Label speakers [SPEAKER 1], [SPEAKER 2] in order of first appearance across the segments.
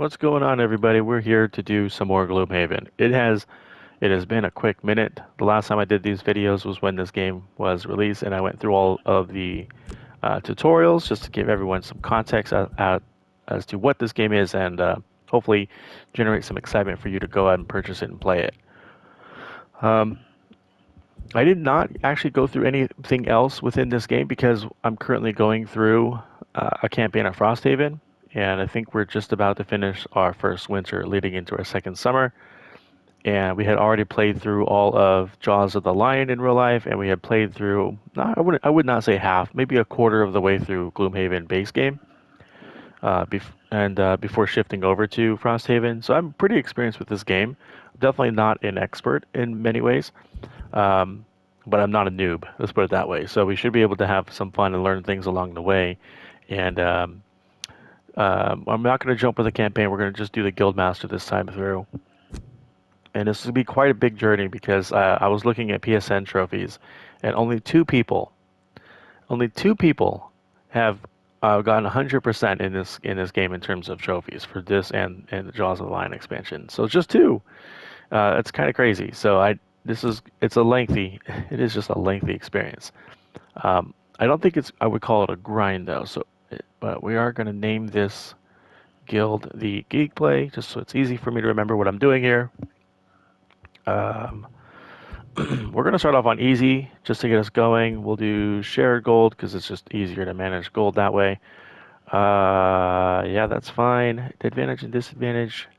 [SPEAKER 1] What's going on, everybody? We're here to do some more Gloomhaven. It has been a quick minute. The last time I did these videos was when this game was released, and I went through all of the tutorials just to give everyone some context as to what this game is, and hopefully generate some excitement for you to go out and purchase it and play it. Um, I did not actually go through anything else within this game because I'm currently going through a campaign at Frosthaven, and I think we're just about to finish our first winter, leading into our second summer. And we had already played through all of Jaws of the Lion in real life, and we had played through, no, I would not say half, maybe a quarter of the way through Gloomhaven base game, before shifting over to Frosthaven. So I'm pretty experienced with this game. Definitely not an expert in many ways, um, but I'm not a noob. Let's put it that way. So we should be able to have some fun and learn things along the way. And I'm not going to jump with the campaign. We're going to just do the Guildmaster this time through. And this will be quite a big journey because I was looking at PSN trophies, and only two people have gotten 100% in this game in terms of trophies for this and the Jaws of the Lion expansion. So it's just two. It's kind of crazy. So it's a lengthy, it is just a lengthy experience. I don't think I would call it a grind though. But we are going to name this guild the Geekplay, just so it's easy for me to remember what I'm doing here. Um, we're going to start off on easy just to get us going. We'll do shared gold because it's just easier to manage gold that way. Yeah, that's fine. Advantage and disadvantage.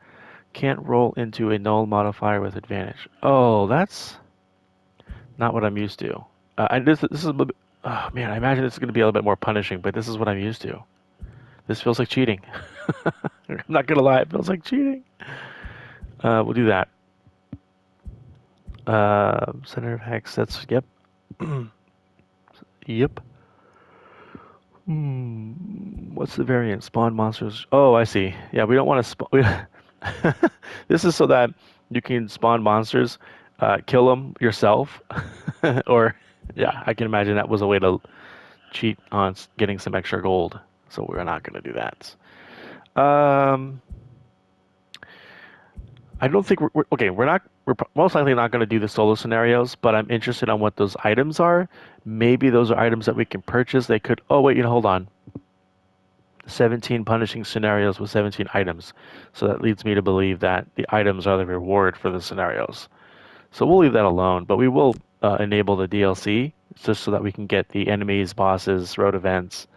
[SPEAKER 1] Can't roll into a null modifier with advantage. Oh, that's not what I'm used to. This is a little bit, oh man, I imagine this is going to be a little bit more punishing, but this is what I'm used to. This feels like cheating. I'm not going to lie, it feels like cheating. We'll do that. Center of hex, that's, yep. Yep. What's the variant? Spawn monsters. Oh, I see. Yeah, we don't want to spawn. This is so that you can spawn monsters, kill them yourself, or yeah, I can imagine that was a way to cheat on getting some extra gold. So we're not going to do that. Um, I don't think we're okay. We're most likely not going to do the solo scenarios, but I'm interested on what those items are. Maybe those are items that we can purchase. They could. Oh wait, hold on. 17 punishing scenarios with 17 items. So that leads me to believe that the items are the reward for the scenarios. So we'll leave that alone, but we will enable the DLC just so that we can get the enemies, bosses, road events,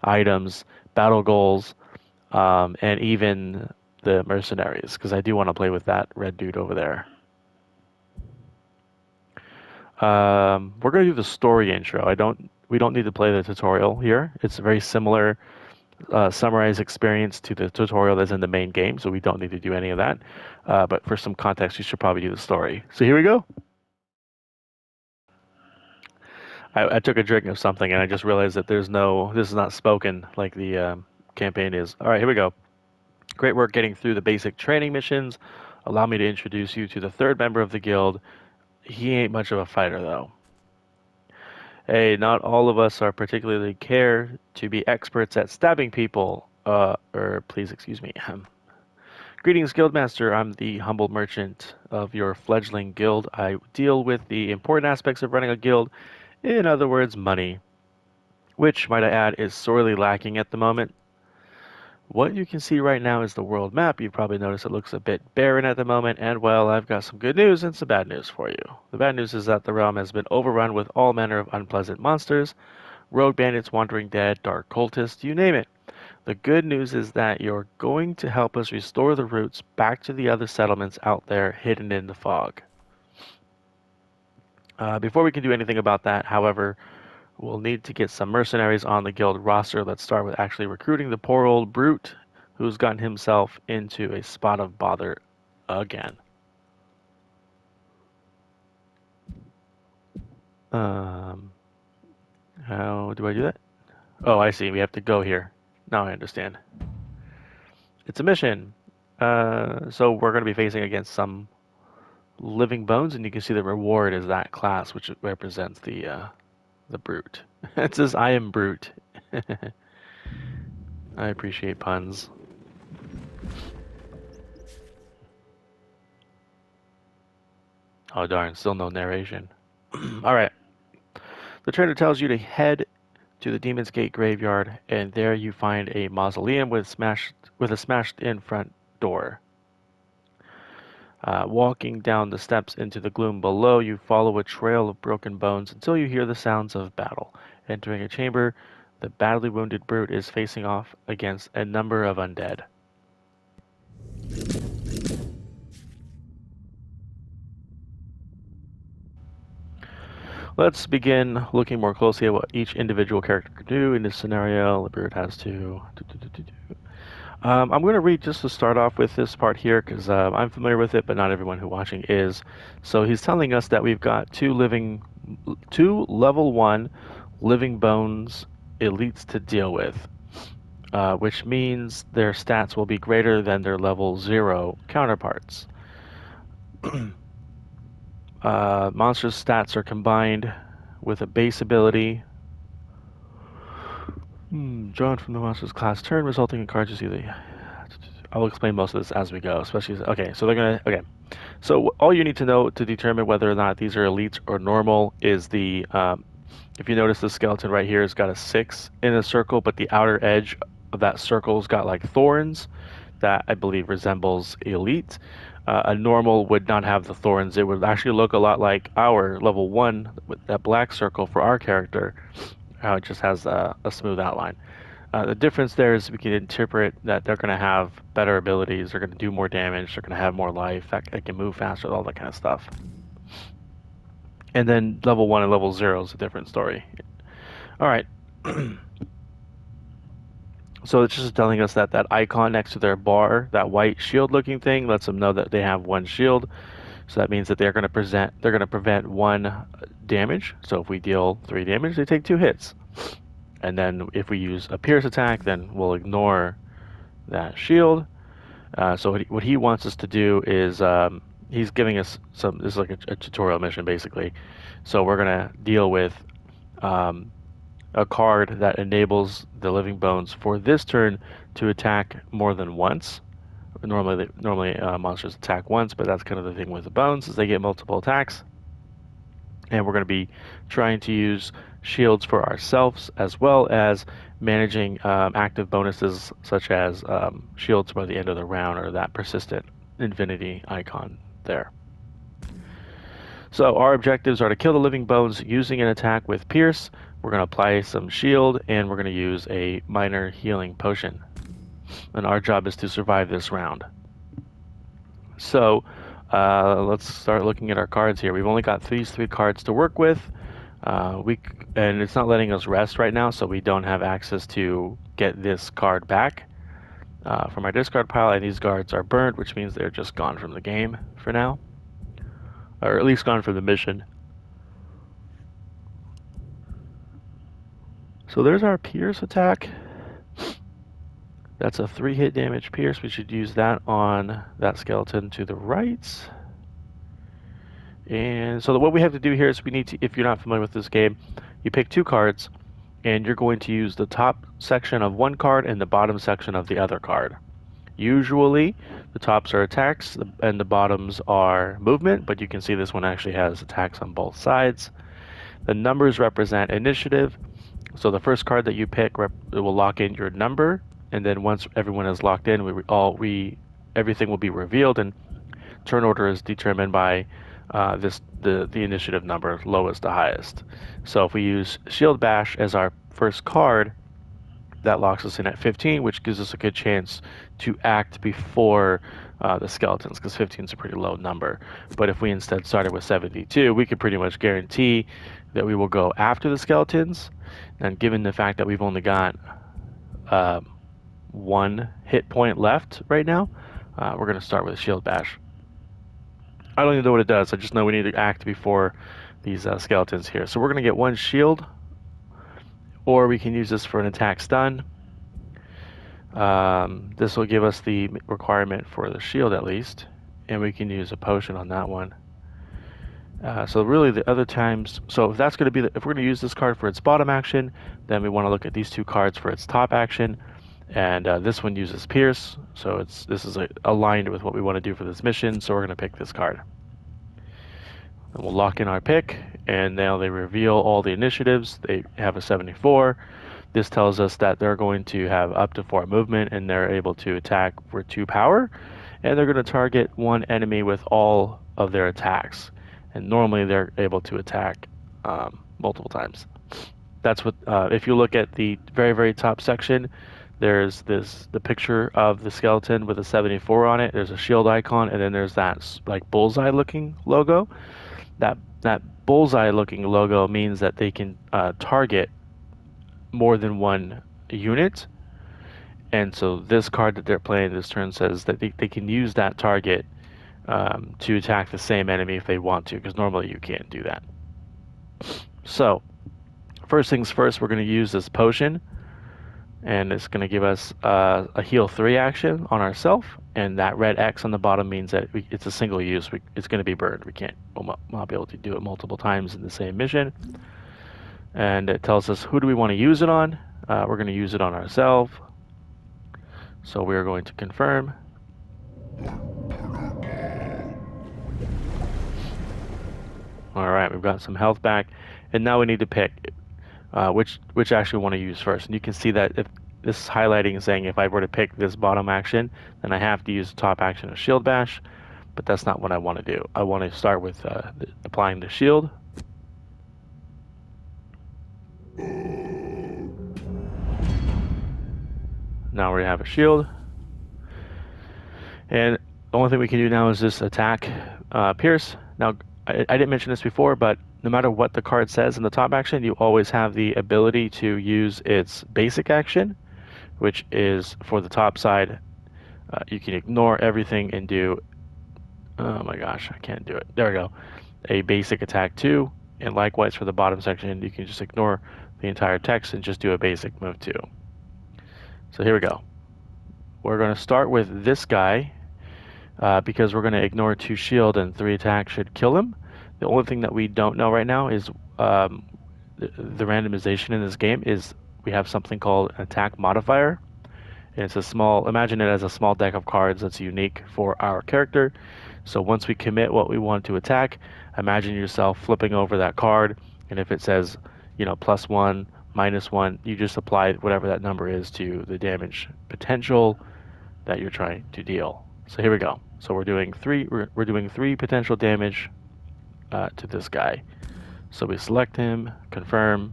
[SPEAKER 1] items, battle goals, and even the mercenaries, because I do want to play with that red dude over there. We're going to do the story intro. We don't need to play the tutorial here. It's a very similar summarize experience to the tutorial that's in the main game, so we don't need to do any of that. But for some context, you should probably do the story. So here we go. I took a drink of something and I just realized that this is not spoken like the campaign is. All right, here we go. Great work getting through the basic training missions. Allow me to introduce you to the third member of the guild. He ain't much of a fighter, though. Hey, not all of us are particularly care to be experts at stabbing people. Or please excuse me. Greetings, Guildmaster. I'm the humble merchant of your fledgling guild. I deal with the important aspects of running a guild, in other words, money, which, might I add, is sorely lacking at the moment. What you can see right now is the world map. You've probably noticed it looks a bit barren at the moment, and well, I've got some good news and some bad news for you. The bad news is that the realm has been overrun with all manner of unpleasant monsters, rogue bandits, wandering dead, dark cultists, you name it. The good news is that you're going to help us restore the routes back to the other settlements out there hidden in the fog. Before we can do anything about that, however, we'll need to get some mercenaries on the guild roster. Let's start with actually recruiting the poor old brute who's gotten himself into a spot of bother again. Um, how do I do that? Oh, I see. We have to go here. Now I understand. It's a mission. So we're going to be facing against some living bones, and you can see the reward is that class, which represents the brute. It says, "I am brute." I appreciate puns. Oh darn, still no narration. All right. The trainer tells you to head to the Demon's Gate graveyard, and there you find a mausoleum with a smashed-in front door. Walking down the steps into the gloom below, you follow a trail of broken bones until you hear the sounds of battle. Entering a chamber, the badly wounded brute is facing off against a number of undead. Let's begin looking more closely at what each individual character can do in this scenario. The brute has to. I'm going to read just to start off with this part here because I'm familiar with it, but not everyone who watching is. So he's telling us that we've got two level 1 living bones elites to deal with, which means their stats will be greater than their level 0 counterparts. Monsters' stats are combined with a base ability drawn from the monster's class turn, resulting in cards you see. I'll explain most of this as we go, especially. Okay, so they're gonna. Okay, so all you need to know to determine whether or not these are elites or normal is the. If you notice, the skeleton right here has got a 6 in a circle, but the outer edge of that circle's got like thorns that I believe resembles elite. A normal would not have the thorns. It would actually look a lot like our level 1 with that black circle for our character. How it just has a smooth outline. The difference there is we can interpret that they're going to have better abilities, they're going to do more damage, they're going to have more life, they can move faster, all that kind of stuff. And then level 1 and level 0 is a different story. Alright. So it's just telling us that that icon next to their bar, that white shield looking thing, lets them know that they have 1 shield. So that means that they're going to prevent 1 damage. So if we deal 3 damage, they take 2 hits. And then if we use a pierce attack, then we'll ignore that shield. So what he wants us to do is he's giving us some. This is like a tutorial mission basically. So we're gonna deal with a card that enables the living bones for this turn to attack more than once. Normally monsters attack once, but that's kind of the thing with the bones is they get multiple attacks. And we're going to be trying to use shields for ourselves as well as managing active bonuses such as shields by the end of the round or that persistent infinity icon there. So our objectives are to kill the living bones using an attack with Pierce. We're going to apply some shield and we're going to use a minor healing potion. And our job is to survive this round. So let's start looking at our cards here. We've only got these 3 cards to work with. And it's not letting us rest right now, so we don't have access to get this card back from our discard pile. And these cards are burned, which means they're just gone from the game for now, or at least gone from the mission. So there's our Pierce attack. That's a 3-hit damage Pierce. We should use that on that skeleton to the right. And so what we have to do here is we need to, if you're not familiar with this game, you pick 2 cards, and you're going to use the top section of one card and the bottom section of the other card. Usually, the tops are attacks and the bottoms are movement, but you can see this one actually has attacks on both sides. The numbers represent initiative. So the first card that you pick will lock in your number, and then once everyone is locked in, everything will be revealed, and turn order is determined by the initiative number, lowest to highest. So if we use Shield Bash as our first card, that locks us in at 15, which gives us a good chance to act before the skeletons, because 15 is a pretty low number. But if we instead started with 72, we could pretty much guarantee that we will go after the skeletons. And given the fact that we've only got 1 hit point left right now, we're going to start with a Shield Bash. I don't even know what it does. I just know we need to act before these skeletons here. So we're going to get 1 shield, or we can use this for an attack stun. This will give us the requirement for the shield at least, and we can use a potion on that one. So really the other times, so if that's going to be, if we're going to use this card for its bottom action, then we want to look at these 2 cards for its top action. And this one uses Pierce, so this is aligned with what we want to do for this mission, so we're going to pick this card. And we'll lock in our pick, and now they reveal all the initiatives. They have a 74. This tells us that they're going to have up to 4 movement, and they're able to attack for 2 power, and they're going to target one enemy with all of their attacks. And normally they're able to attack multiple times. That's what, if you look at the very, very top section, there's the picture of the skeleton with a 74 on it. There's a shield icon, and then there's that like bullseye looking logo. That bullseye looking logo means that they can target more than one unit. And so this card that they're playing this turn says that they can use that target to attack the same enemy if they want to, because normally you can't do that. So first things first, we're going to use this potion, and it's going to give us a heal 3 action on ourselves, and that red X on the bottom means that it's a single use. It's going to be burned. We'll not be able to do it multiple times in the same mission. And it tells us who do we want to use it on. We're going to use it on ourselves. So we are going to confirm. All right, we've got some health back, and now we need to pick which action we want to use first. And you can see that if this is highlighting and saying if I were to pick this bottom action, then I have to use the top action of Shield Bash, but that's not what I want to do. I want to start with applying the shield. Now we have a shield, and the only thing we can do now is this attack Pierce. Now I didn't mention this before, but no matter what the card says in the top action, you always have the ability to use its basic action, which is for the top side. You can ignore everything and do, oh my gosh, I can't do it. There we go. A basic attack 2, and likewise for the bottom section, you can just ignore the entire text and just do a basic move 2. So here we go. We're going to start with this guy because we're going to ignore 2 shield and 3 attack should kill him. The only thing that we don't know right now is the randomization in this game is we have something called an attack modifier. And it's a small, imagine it as a small deck of cards that's unique for our character. So once we commit what we want to attack, imagine yourself flipping over that card, and if it says, +1, -1, you just apply whatever that number is to the damage potential that you're trying to deal. So here we go. So we're doing 3 potential damage to this guy. So we select him, confirm.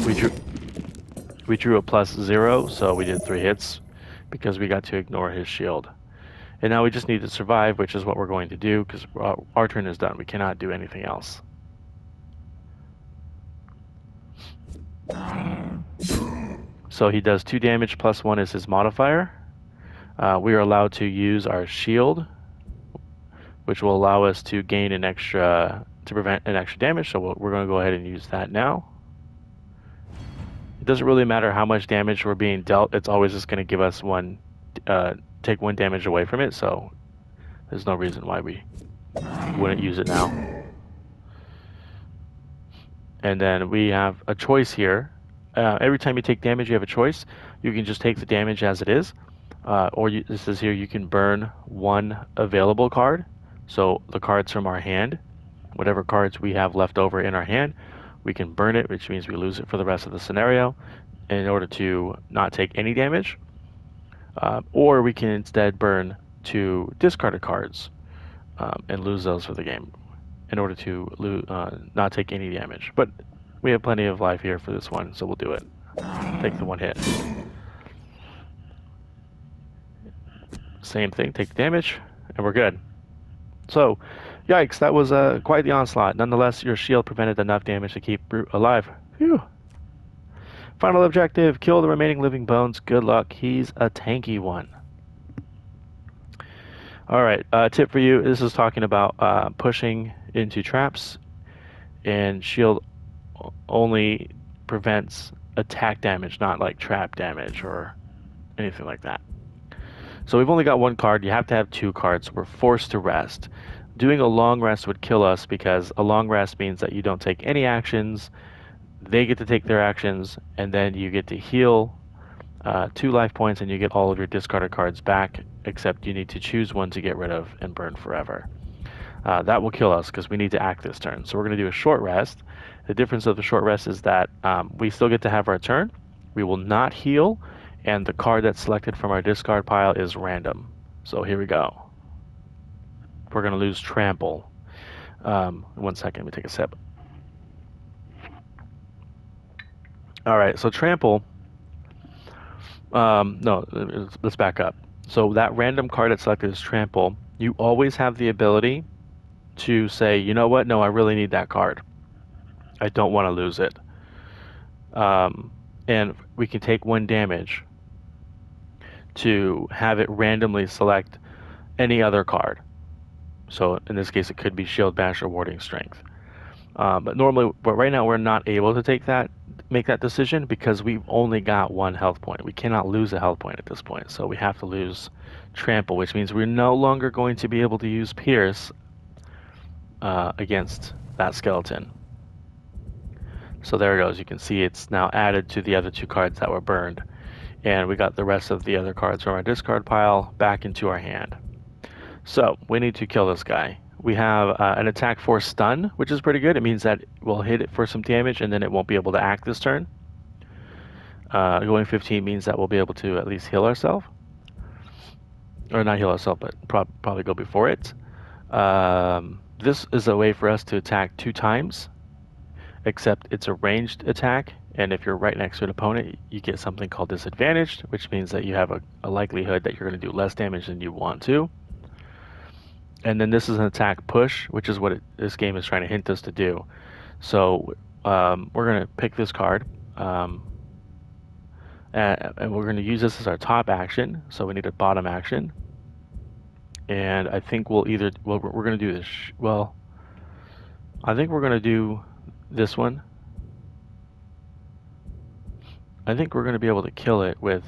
[SPEAKER 1] We drew a +0, so we did 3 hits because we got to ignore his shield. And now we just need to survive, which is what we're going to do because our turn is done. We cannot do anything else. So he does 2 damage, +1 is his modifier. We are allowed to use our shield, which will allow us to gain an extra, to prevent an extra damage. So we're going to go ahead and use that now. It doesn't really matter how much damage we're being dealt. It's always just going to give us take 1 damage away from it. So there's no reason why we wouldn't use it now. And then we have a choice here. Every time you take damage, you have a choice. You can just take the damage as it is. Or this says here you can burn 1 available card. So the cards from our hand, whatever cards we have left over in our hand, we can burn it, which means we lose it for the rest of the scenario in order to not take any damage. Or we can instead burn 2 discarded cards and lose those for the game in order to not take any damage. But we have plenty of life here for this one, so we'll do it. Take the 1 hit. Same thing, take the damage, and we're good. So, yikes, that was quite the onslaught. Nonetheless, your shield prevented enough damage to keep Brute alive. Phew. Final objective, kill the remaining living bones. Good luck, he's a tanky one. Alright, tip for you, this is talking about pushing into traps, and shield only prevents attack damage, not like trap damage or anything like that. So we've only got 1 card. You have to have 2 cards. We're forced to rest. Doing a long rest would kill us because a long rest means that you don't take any actions. They get to take their actions, and then you get to heal 2 life points, and you get all of your discarded cards back, except you need to choose one to get rid of and burn forever. That will kill us because we need to act this turn. So we're going to do a short rest. The difference of the short rest is that we still get to have our turn. We will not heal, and the card that's selected from our discard pile is random. So here we go. We're going to lose Trample. 1 second, let me take a sip. All right, so Trample. No, let's back up. So that random card that's selected is Trample. You always have the ability to say, you know what? No, I really need that card. I don't want to lose it. And we can take 1 damage to have it randomly select any other card. So in this case, it could be Shield, Bash, or Warding Strength. But right now we're not able to make that decision because we've only got 1 health point. We cannot lose a health point at this point, so we have to lose Trample, which means we're no longer going to be able to use Pierce against that skeleton. So there it goes. You can see it's now added to the other 2 cards that were burned. And we got the rest of the other cards from our discard pile back into our hand. So we need to kill this guy. We have an attack for stun, which is pretty good. It means that we'll hit it for some damage and then it won't be able to act this turn. Going 15 means that we'll be able to at least heal ourselves. Or not heal ourselves, but probably go before it. This is a way for us to attack 2 times, except it's a ranged attack. And if you're right next to an opponent, you get something called disadvantaged, which means that you have a likelihood that you're going to do less damage than you want to. And then this is an attack push, which is what this game is trying to hint us to do. So we're going to pick this card, and we're going to use this as our top action. So we need a bottom action. And I think we're going to do this. Well, I think we're going to do this one. I think we're going to be able to kill it with,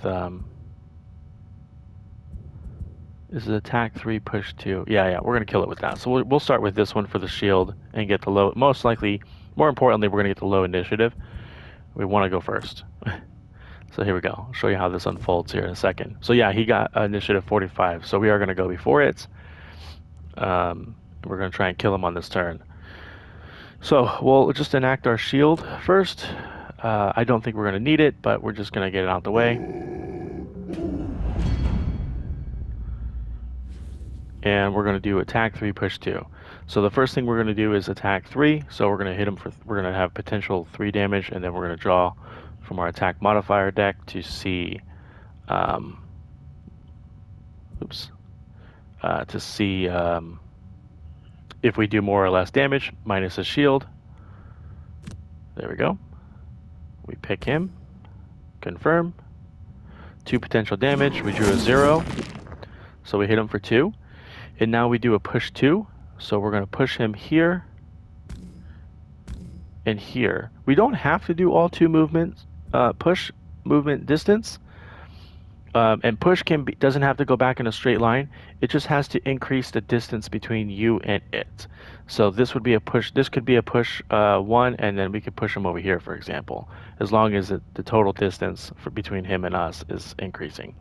[SPEAKER 1] this is attack 3, push 2. Yeah, we're going to kill it with that. So we'll start with this one for the shield and get the low, more importantly, we're going to get the low initiative. We want to go first. So here we go. I'll show you how this unfolds here in a second. So yeah, he got initiative 45. So we are going to go before it. We're going to try and kill him on this turn. So we'll just enact our shield first. I don't think we're going to need it, but we're just going to get it out the way. And we're going to do attack 3, push 2. So the first thing we're going to do is attack 3. So we're going to hit him we're going to have potential 3 damage, and then we're going to draw from our attack modifier deck to see, if we do more or less damage minus a shield. There we go. We pick him, confirm, 2 potential damage. We drew a 0, so we hit him for 2. And now we do a push 2, so we're going to push him here and here. We don't have to do all 2 movements, push, movement, distance. And push doesn't have to go back in a straight line. It just has to increase the distance between you and it. So this would be a push. This could be a push 1, and then we could push him over here, for example, as long as the total distance between him and us is increasing.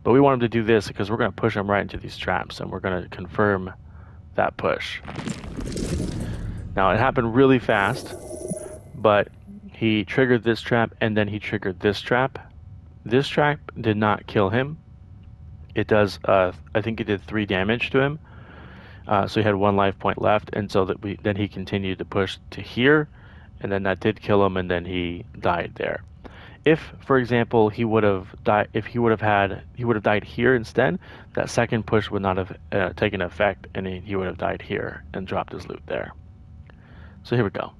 [SPEAKER 1] But we want him to do this because we're going to push him right into these traps, and we're going to confirm that push. Now, it happened really fast, but he triggered this trap, and then he triggered this trap. This trap did not kill him. It does, I think it did 3 damage to him. So he had 1 life point left, and so then he continued to push to here, and then that did kill him, and then he died there. If, for example, he would have died here instead, that second push would not have taken effect, and he would have died here and dropped his loot there. So here we go.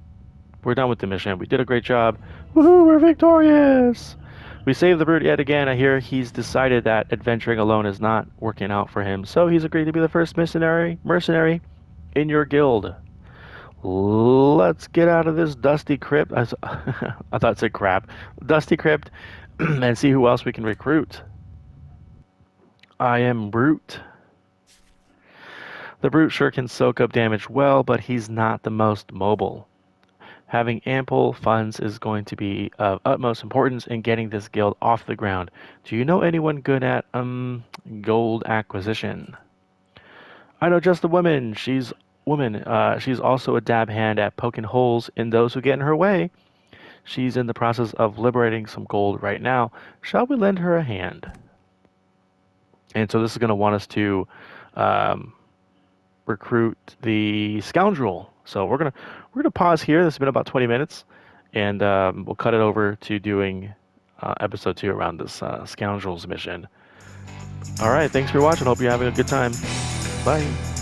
[SPEAKER 1] We're done with the mission. We did a great job. Woohoo, we're victorious! We saved the brute yet again. I hear he's decided that adventuring alone is not working out for him, so he's agreed to be the first mercenary in your guild. Let's get out of this dusty crypt. I thought it said crap. Dusty crypt, and see who else we can recruit. I am Brute. The Brute sure can soak up damage well, but he's not the most mobile. Having ample funds is going to be of utmost importance in getting this guild off the ground. Do you know anyone good at gold acquisition? I know just the woman. She's woman. She's also a dab hand at poking holes in those who get in her way. She's in the process of liberating some gold right now. Shall we lend her a hand? And so this is going to want us to um, recruit the scoundrel. So we're gonna pause here. This has been about 20 minutes, and we'll cut it over to doing episode 2 around this scoundrels mission. All right, thanks for watching. Hope you're having a good time. Bye.